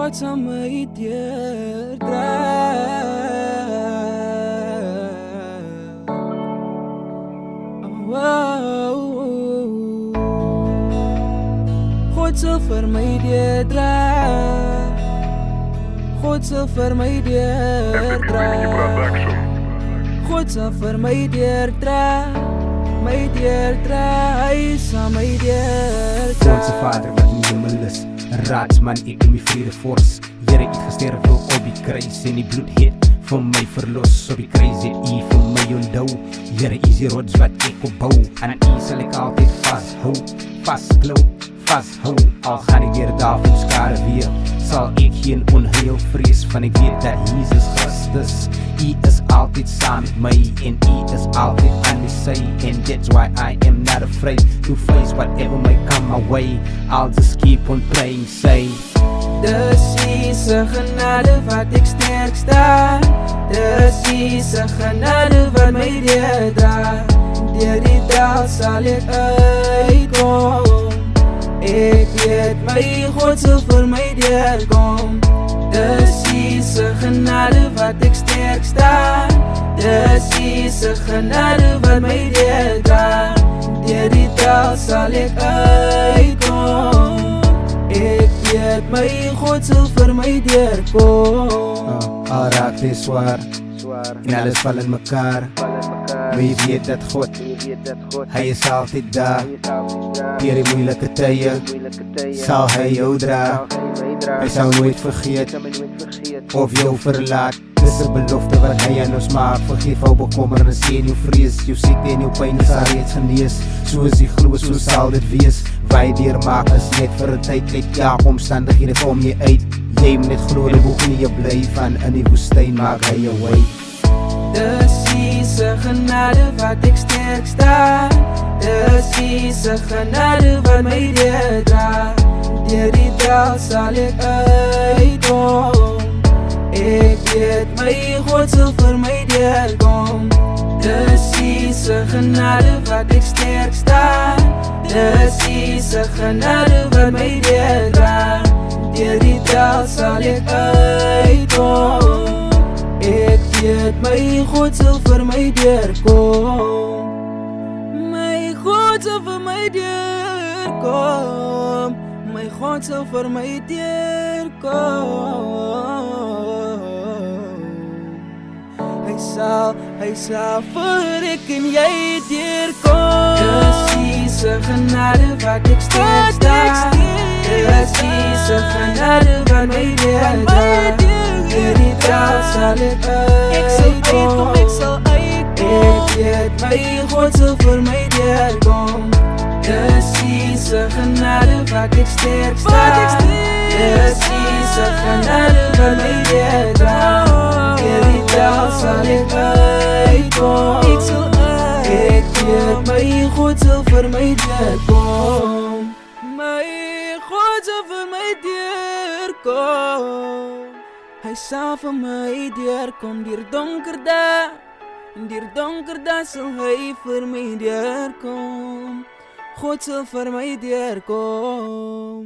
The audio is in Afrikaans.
God sal my deurdra. God sal vir my deurdra. God sal vir my deurdra. God sal vir my deurdra. My deurdra, hy sal my deurdra. Onze Vader wat in die hemel is, een raadsman, ek in my vrede fors. Here het gesterwe op die kruis en die bloed het vir my verlos. Op die kruis het U vir my onthou. Here is die rots wat ek opbou. Aan U sal ek altyd vashou, vasklou, vashou. Al gaan ek deur Davids skare weer, sal ek geen onheil vrees, van ek weet dat Jesus Christus, U is altyd saam met my en U is altyd aan die sy. And that's why I am not afraid to face whatever may come my way. I'll just keep on praying, say Dis U se genade wat ek sterk staan. Dis U se genade wat my deurdra. Deur die dal sal ek uitkom. Ek weet my God sal vir my deurkom. Dis U se genade wat ek sterk staan. Dis U se genade wat my deurdra. Deur die dal sal ek uitkom. Ek weet my God sal vir my deurkom. Al raak dit swaar en alles val in mekaar, maar jy weet dat God, Hy is altyd daar. Deur die moeilike tye sal Hy jou dra. Hy sal nooit vergeet of jou verlaat. Dis 'n belofte wat Hy aan ons maak. Vergeef ou bekommernis en jou vrees. Jou siekte en jou pyn is al reeds genees. Soos jy glo, so sal dit wees. Wat jy deurmaak is net vir 'n tyd. Kyk elke omstandighede kom jy uit. Jy moet net glo, die boek nie jy bly van in die woestyn maak Hy jou way. Dis U se genade wat ek sterk staan. Dis U se genade wat my deurdra. Deur die dal sal ek uitkom. Ek weet my God sal vir my deurkom. Dis U se genade wat ek sterk staan. Dis U se genade wat my deurdra. Deur die dal sal ek uitkom. Ek weet my God sal vir my deurkom. My God sal vir my deurkom. My God sal vir my deurkom. Hy sal vir ek en jy deurkom. Dis U se genade wat ek sterk staan. Dis U se genade wat my deurdra. Deur die dal sal ek uitkom. Ek weet my God sal vir my deurkom. Dis U se genade wat ek sterk staan. Dis U se genade wat my deurdra. Deur die dal sal ek uitkom. Ek weet my God sal vir my deurkom. My God sal vir my deurkom. Hy sal vir my deurkom deur donker dae. Deur donker dae sal Hy vir my deurkom. God sal vir my deurkom.